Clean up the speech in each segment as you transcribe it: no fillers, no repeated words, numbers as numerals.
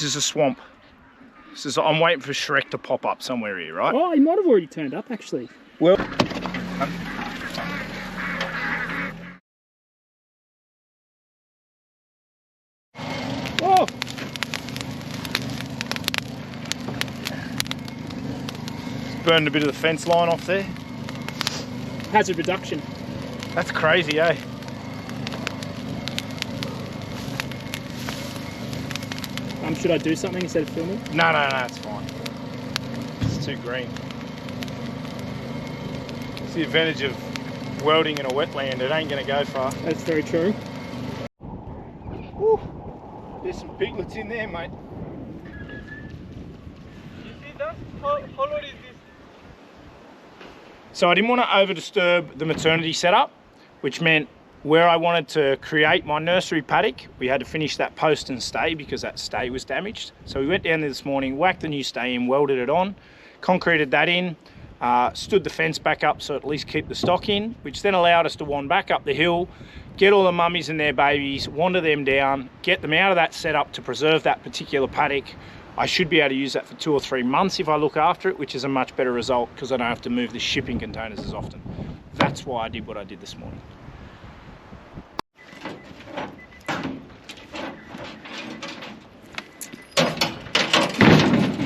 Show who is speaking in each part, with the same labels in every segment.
Speaker 1: is a swamp. This is, I'm waiting for Shrek to pop up somewhere here, right?
Speaker 2: Oh, he might have already turned up, actually.
Speaker 1: Well...
Speaker 2: Oh!
Speaker 1: Burned a bit of the fence line off there.
Speaker 2: Hazard reduction.
Speaker 1: That's crazy, eh?
Speaker 2: Should I do something instead of filming?
Speaker 1: No, it's fine. It's too green. It's the advantage of welding in a wetland. It ain't going to go far.
Speaker 2: That's very true.
Speaker 1: Woo. There's some piglets in there, mate.
Speaker 3: You see that? How loud is this?
Speaker 1: So I didn't want to over disturb the maternity setup, which meant where I wanted to create my nursery paddock, we had to finish that post and stay because that stay was damaged. So we went down there this morning, whacked the new stay in, welded it on, concreted that in, stood the fence back up so at least keep the stock in, which then allowed us to wander back up the hill, get all the mummies and their babies, wander them down, get them out of that setup to preserve that particular paddock. I should be able to use that for 2 or 3 months if I look after it, which is a much better result because I don't have to move the shipping containers as often. That's why I did what I did this morning.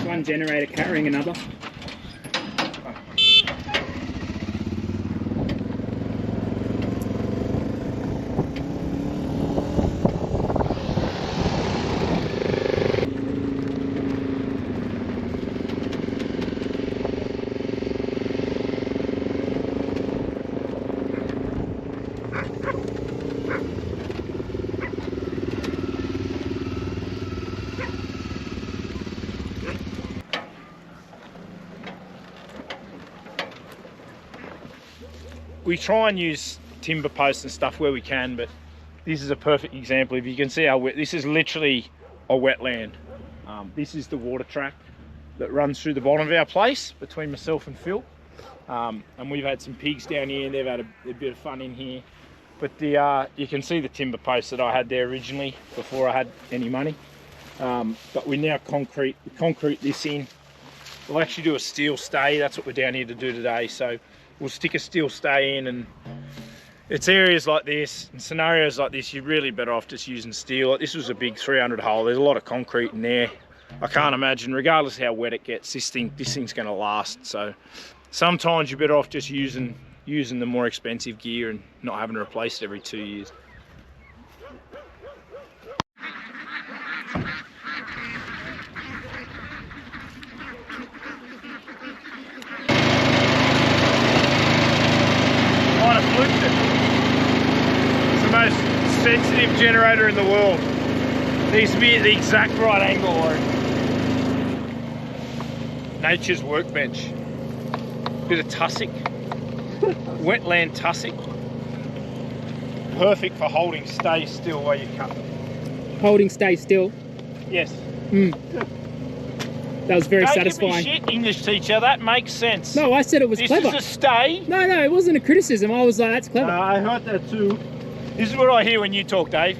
Speaker 2: One generator carrying another.
Speaker 1: We try and use timber posts and stuff where we can, but this is a perfect example. If you can see how wet, this is literally a wetland. This is the water track that runs through the bottom of our place between myself and Phil. And we've had some pigs down here and they've had a bit of fun in here. But you can see the timber posts that I had there originally before I had any money. But we now concrete this in. We'll actually do a steel stay. That's what we're down here to do today. So we'll stick a steel stay in, and it's areas like this and scenarios like this, you're really better off just using steel. Like this was a big 300 hole. There's a lot of concrete in there. I can't imagine, regardless how wet it gets, this thing's going to last. So sometimes you're better off just using the more expensive gear and not having to replace it every 2 years. It's the most sensitive generator in the world. Needs to be at the exact right angle, or nature's workbench. Bit of tussock, wetland tussock. Perfect for holding stay still while you cut.
Speaker 2: Holding stay still?
Speaker 1: Yes.
Speaker 2: That was very satisfying.
Speaker 1: Don't give me shit, English teacher, that makes sense.
Speaker 2: No, I said it was clever.
Speaker 1: This is a stay.
Speaker 2: No, it wasn't a criticism. I was like, that's clever.
Speaker 1: I heard that too. This is what I hear when you talk, Dave.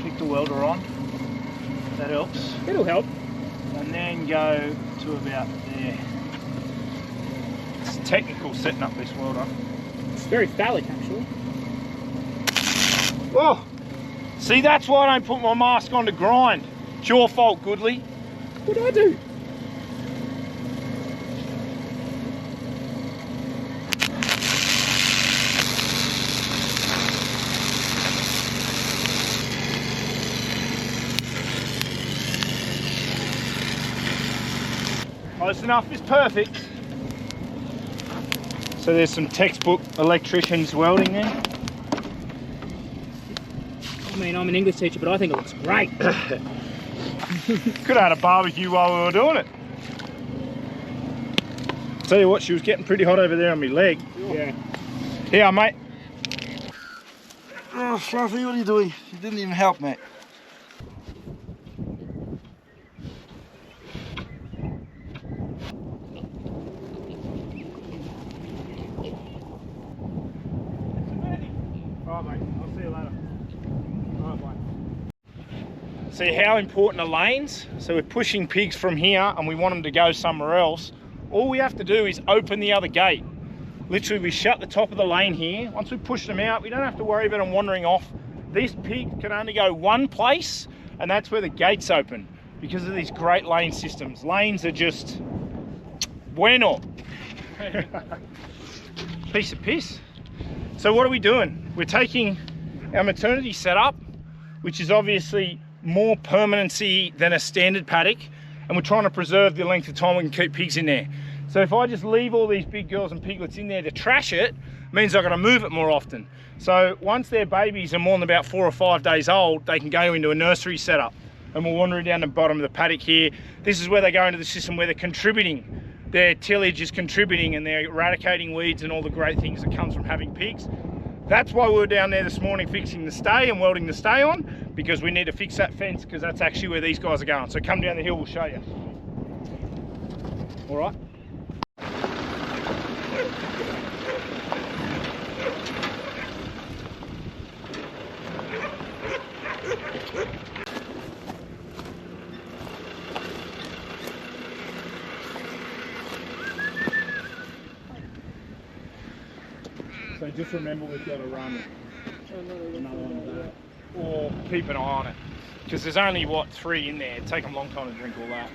Speaker 1: Flick the welder on. That helps.
Speaker 2: It'll help.
Speaker 1: And then go to about there. It's technical setting up this welder.
Speaker 2: It's very phallic, actually.
Speaker 1: Oh! See, that's why I don't put my mask on to grind. It's your fault, Goodley.
Speaker 2: What did I do?
Speaker 1: Close enough is perfect. So there's some textbook electricians welding there.
Speaker 2: I mean, I'm an English teacher, but I think it looks great.
Speaker 1: Could have had a barbecue while we were doing it. Tell you what, she was getting pretty hot over there on my leg.
Speaker 2: Yeah.
Speaker 1: Here, mate.
Speaker 3: Oh, Fluffy, what are you doing? You didn't even help, mate.
Speaker 1: Alright mate, I'll see you later. Alright, bye. See how important are lanes? So we're pushing pigs from here and we want them to go somewhere else. All we have to do is open the other gate. Literally, we shut the top of the lane here. Once we push them out, we don't have to worry about them wandering off. This pig can only go one place, and that's where the gate's open because of these great lane systems. Lanes are just bueno. Piece of piss. So what are we doing? We're taking our maternity setup, which is obviously more permanency than a standard paddock, and we're trying to preserve the length of time we can keep pigs in there. So if I just leave all these big girls and piglets in there to trash it, means I've got to move it more often. So once their babies are more than about 4 or 5 days old, they can go into a nursery setup, and we're wandering down the bottom of the paddock here. This is where they go into the system where they're contributing. Their tillage is contributing and they're eradicating weeds and all the great things that comes from having pigs. That's why we were down there this morning fixing the stay and welding the stay on, because we need to fix that fence, because that's actually where these guys are going. So come down the hill, we'll show you. All right. So just remember we've got to run another one of that, or keep an eye on it, because there's only, what, 3 in there. It'd take them a long time to drink all that.